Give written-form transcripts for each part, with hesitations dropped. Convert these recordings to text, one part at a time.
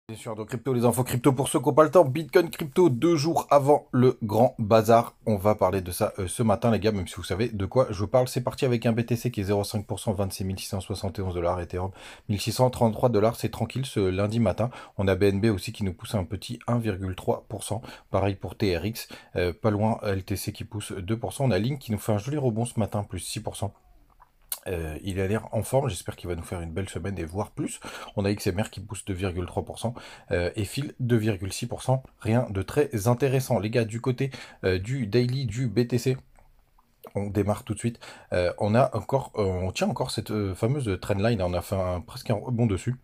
Bien sûr, donc crypto, les infos crypto pour ceux qui n'ont pas le temps. Bitcoin crypto 2 jours avant le grand bazar. On va parler de ça ce matin, les gars, même si vous savez de quoi je parle. C'est parti avec un BTC qui est 0,5%, 26 671 dollars. Ethereum 1633 dollars. C'est tranquille ce lundi matin. On a BNB aussi qui nous pousse un petit 1,3%. Pareil pour TRX. Pas loin, LTC qui pousse 2%. On a Link qui nous fait un joli rebond ce matin, plus 6%. Il a l'air en forme, j'espère qu'il va nous faire une belle semaine et voire plus. On a XMR qui pousse 2,3% et Phil 2,6%. Rien de très intéressant. Les gars, du côté du daily du BTC, on démarre tout de suite. On tient encore cette fameuse trendline. On a fait presque un rebond dessus.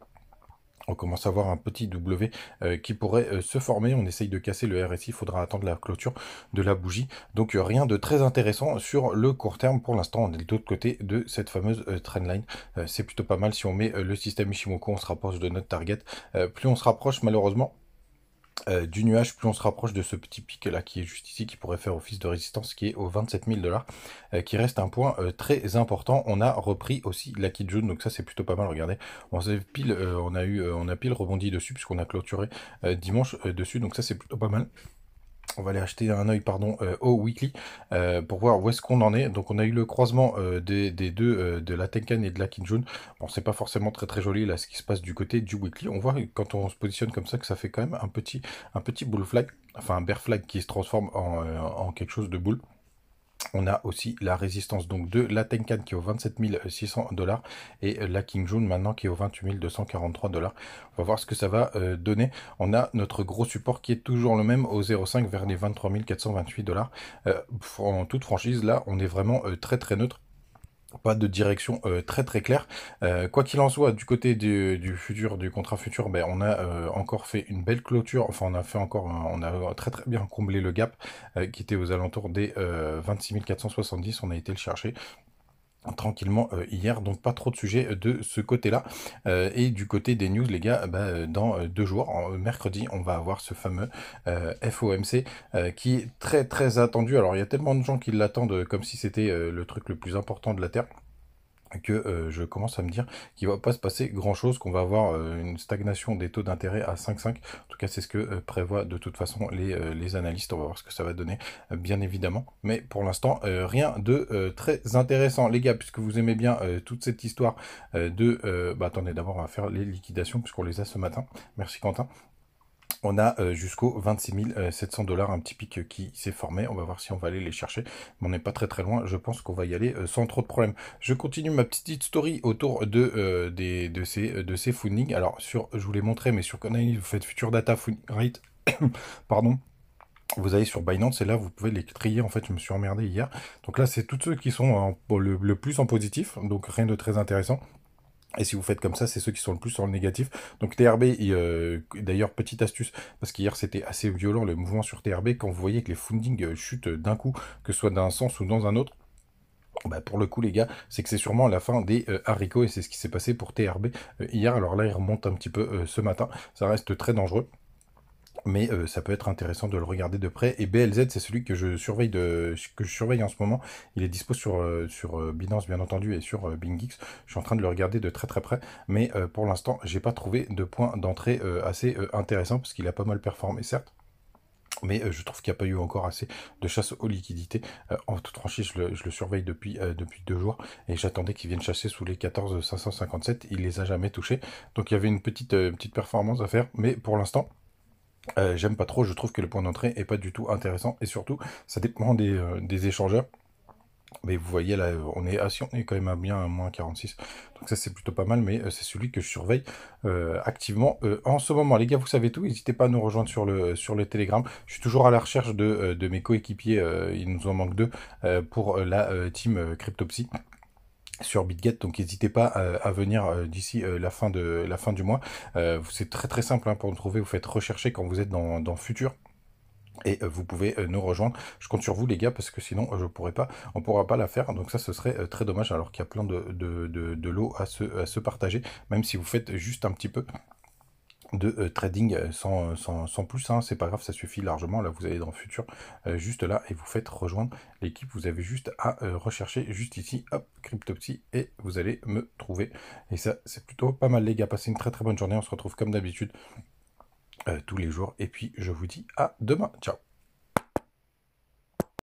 On commence à voir un petit W qui pourrait se former. On essaye de casser le RSI. Il faudra attendre la clôture de la bougie. Donc rien de très intéressant sur le court terme. Pour l'instant, on est de l'autre côté de cette fameuse trendline. C'est plutôt pas mal. Si on met le système Ishimoku, on se rapproche de notre target. Plus on se rapproche, malheureusement, du nuage, plus on se rapproche de ce petit pic là qui est juste ici, qui pourrait faire office de résistance, qui est aux 27 000 dollars, qui reste un point très important. On a repris aussi la Kijun, donc ça c'est plutôt pas mal. Regardez, on a pile rebondi dessus puisqu'on a clôturé dimanche dessus, donc ça c'est plutôt pas mal. On va aller acheter un œil pardon, au weekly pour voir où est-ce qu'on en est. Donc on a eu le croisement des deux, de la Tenkan et de la Kinjun. Bon, c'est pas forcément très très joli là ce qui se passe du côté du weekly. On voit quand on se positionne comme ça que ça fait quand même un petit bull flag, enfin un bear flag qui se transforme en quelque chose de bull. On a aussi la résistance donc de la Tenkan qui est aux 27 600 dollars et la King June maintenant qui est aux 28 243 dollars. On va voir ce que ça va donner. On a notre gros support qui est toujours le même au 0,5 vers les 23 428 dollars. En toute franchise, là, on est vraiment très très neutre. Pas de direction très très claire. Quoi qu'il en soit, du côté du futur, du contrat futur, ben, on a encore fait une belle clôture. Enfin, on a très très bien comblé le gap qui était aux alentours des 26 470. On a été le chercher tranquillement hier, donc pas trop de sujets de ce côté-là. Et du côté des news, les gars, bah, dans 2 jours, mercredi, on va avoir ce fameux FOMC qui est très très attendu. Alors il y a tellement de gens qui l'attendent comme si c'était le truc le plus important de la Terre, que je commence à me dire qu'il va pas se passer grand-chose, qu'on va avoir une stagnation des taux d'intérêt à 5,5. En tout cas, c'est ce que prévoient de toute façon les analystes. On va voir ce que ça va donner, bien évidemment. Mais pour l'instant, rien de très intéressant. Les gars, puisque vous aimez bien toute cette histoire Bah attendez, d'abord, on va faire les liquidations, puisqu'on les a ce matin. Merci Quentin. On a jusqu'aux 26 700 dollars, un petit pic qui s'est formé. On va voir si on va aller les chercher. Mais on n'est pas très très loin. Je pense qu'on va y aller sans trop de problèmes. Je continue ma petite story autour de ces funding. Alors, je vous l'ai montré, mais sur Coinbase, vous faites Future Data Funding Rate. Pardon. Vous allez sur Binance et là, vous pouvez les trier. En fait, je me suis emmerdé hier. Donc là, c'est tous ceux qui sont le plus en positif. Donc rien de très intéressant. Et si vous faites comme ça, c'est ceux qui sont le plus sur le négatif. Donc TRB, d'ailleurs, petite astuce, parce qu'hier c'était assez violent le mouvement sur TRB, quand vous voyez que les fundings chutent d'un coup, que ce soit d'un sens ou dans un autre, bah pour le coup les gars, c'est que c'est sûrement la fin des haricots, et c'est ce qui s'est passé pour TRB hier. Alors là, il remonte un petit peu ce matin, ça reste très dangereux. Mais ça peut être intéressant de le regarder de près. Et BLZ, c'est celui que je surveille en ce moment. Il est dispo sur Binance, bien entendu, et sur BingX. Je suis en train de le regarder de très très près. Mais pour l'instant, j'ai pas trouvé de point d'entrée assez intéressant, parce qu'il a pas mal performé, certes. Mais je trouve qu'il n'y a pas eu encore assez de chasse aux liquidités. En toute franchise, je le surveille depuis 2 jours. Et j'attendais qu'il vienne chasser sous les 14 557. Il les a jamais touchés. Donc il y avait une petite performance à faire. Mais pour l'instant, j'aime pas trop, je trouve que le point d'entrée est pas du tout intéressant, et surtout ça dépend des échangeurs. Mais vous voyez là, on est quand même à bien à moins 46, donc ça c'est plutôt pas mal. Mais c'est celui que je surveille activement en ce moment. Les gars, vous savez tout, n'hésitez pas à nous rejoindre sur le Telegram. Je suis toujours à la recherche de mes coéquipiers, il nous en manque deux pour la team CryptoPsy sur BitGet, donc n'hésitez pas à venir d'ici la fin du mois. C'est très très simple hein, pour nous trouver. Vous faites rechercher quand vous êtes dans Futur, et vous pouvez nous rejoindre. Je compte sur vous les gars, parce que sinon on pourra pas la faire. Donc ça, ce serait très dommage, alors qu'il y a plein de lots à se partager, même si vous faites juste un petit peu de trading sans plus, hein, c'est pas grave, ça suffit largement. Là, vous allez dans Futur, juste là, et vous faites rejoindre l'équipe. Vous avez juste à rechercher juste ici, hop, CryptoPsy, et vous allez me trouver. Et ça, c'est plutôt pas mal, les gars. Passez une très très bonne journée. On se retrouve comme d'habitude tous les jours. Et puis, je vous dis à demain. Ciao.